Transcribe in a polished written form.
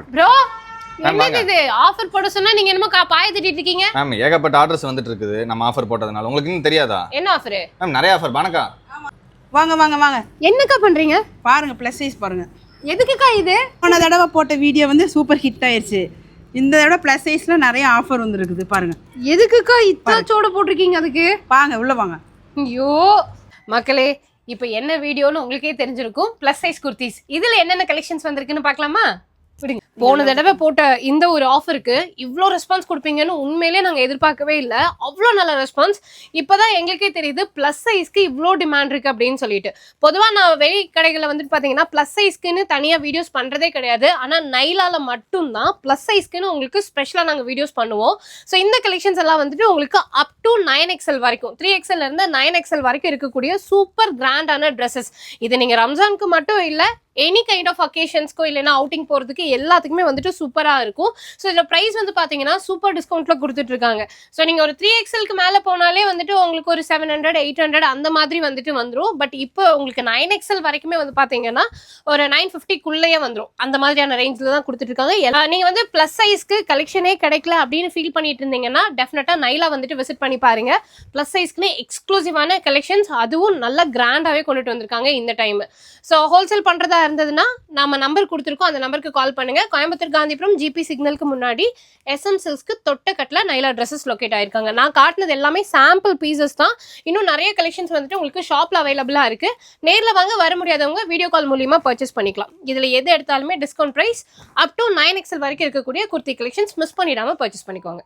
bro என்னது இது offer போட சொன்னா நீங்க என்னமோ பாய திட்டிட்டு இருக்கீங்க மேம் ஏகப்பட்ட ஆர்டர்ஸ் வந்துட்டு இருக்குது நம்ம ஆஃபர் போட்டதனால உங்களுக்கு இன்னும் தெரியாதா என்ன ஆஃபர் மேம் நிறைய ஆஃபர் பானக்கா வாங்க வாங்க வாங்க என்னக்கா பண்றீங்க பாருங்க ப்ளஸ் சைஸ் பாருங்க எதுக்குக்கா இது போன தடவை போட்ட வீடியோ வந்து சூப்பர் ஹிட் ஆயிருச்சு இந்த தடவை ப்ளஸ் சைஸ்ல நிறைய ஆஃபர் வந்துருக்குது பாருங்க எதுக்குக்கா இத்தாச்சோட போட்டிருக்கீங்க அதுக்கு வாங்க உள்ள வாங்க ஐயோ மக்களே இப்போ என்ன வீடியோன்னு உங்களுக்கே தெரிஞ்சிருக்கும் ப்ளஸ் சைஸ் குர்த்திஸ் இதுல என்னென்ன கலெக்ஷன்ஸ் வந்திருக்குன்னு பார்க்கலாமா விடுங்க போன தடவை போட்ட இந்த ஒரு ஆஃபருக்கு இவ்வளோ ரெஸ்பான்ஸ் கொடுப்பீங்கன்னு உண்மையிலே நாங்கள் எதிர்பார்க்கவே இல்லை அவ்வளோ நல்ல ரெஸ்பான்ஸ் இப்போதான் எங்களுக்கே தெரியுது ப்ளஸ் சைஸ்க்கு இவ்வளோ டிமாண்ட் இருக்குது அப்படின்னு சொல்லிட்டு பொதுவாக நான் வெளி கடைகளில் வந்துட்டு பார்த்தீங்கன்னா ப்ளஸ் சைஸ்க்குன்னு தனியாக வீடியோஸ் பண்ணுறதே கிடையாது ஆனால் நைலால மட்டும்தான் ப்ளஸ் சைஸ்க்குன்னு உங்களுக்கு ஸ்பெஷலாக நாங்கள் வீடியோஸ் பண்ணுவோம் ஸோ இந்த கலெக்ஷன்ஸ் எல்லாம் வந்துட்டு உங்களுக்கு அப் டு 9XL வரைக்கும் 3XL இருந்து 9XL வரைக்கும் இருக்கக்கூடிய சூப்பர் கிராண்டான ட்ரெஸ்ஸஸ் இது நீங்கள் ரம்ஜானுக்கு மட்டும் இல்லை எனி கைண்ட் ஆஃப் அக்கேஷன்ஸ்க்கோ இல்லைன்னா அவுட்டிங் போகிறதுக்கு எல்லாத்துக்குமே வந்துட்டு சூப்பராக இருக்கும் ஸோ இதில் ப்ரைஸ் வந்து பார்த்தீங்கன்னா சூப்பர் டிஸ்கவுண்ட்டில் கொடுத்துட்ருக்காங்க ஸோ நீங்கள் ஒரு 3XLக்கு மேலே போனாலே வந்துட்டு உங்களுக்கு ஒரு 700 800 அந்த மாதிரி வந்துட்டு வந்துடும் பட் இப்போ உங்களுக்கு 9XL வரைக்குமே வந்து பார்த்தீங்கன்னா ஒரு 950க்குள்ளேயே வந்துடும் அந்த மாதிரியான ரேஞ்சில் தான் கொடுத்துட்ருக்காங்க நீங்கள் வந்து ப்ளஸ் சைஸ்க்கு கலெக்ஷனே கிடைக்கல அப்படின்னு ஃபீல் பண்ணிட்டு இருந்தீங்கன்னா டெஃபினட்டாக நைலா வந்துட்டு விசிட் பண்ணி பாருங்க ப்ளஸ் சைஸ்க்குன்னு எக்ஸ்க்ளூசிவான கலெக்ஷன்ஸ் அதுவும் நல்லா கிராண்டாகவே கொண்டுட்டு வந்திருக்காங்க இந்த டைம் ஸோ ஹோல்சேல் பண்ணுறதா இருந்ததுன்னா நம்ம நம்பர் கொடுத்துருக்கோம் அந்த நம்பருக்கு கால் பண்ணுங்க கோயம்புத்தூர் காந்திபுரம் ஜிபி சிக்னலுக்கு முன்னாடி SM சில்க்ஸ்க்கு தொட்டக்கட்டில் நைலா ட்ரெஸ்ஸஸ் லொக்கேட் ஆயிருக்காங்க நான் காட்டினது எல்லாமே சாம்பிள் பீசஸ் தான் இன்னும் நிறைய கலெக்ஷன்ஸ் வந்துட்டு உங்களுக்கு ஷாப்ல அவைலபிளாக இருக்கு நேரில் வாங்க வர முடியாதவங்க வீடியோ கால் மூலியமா பர்ச்சேஸ் பண்ணிக்கலாம் இதில் எது எடுத்தாலுமே discount price up to 9XL வரைக்கும் இருக்கக்கூடிய குர்த்தி கலெக்ஷன்ஸ் மிஸ் பண்ணிடாம பர்ச்சேஸ் பண்ணிக்கோங்க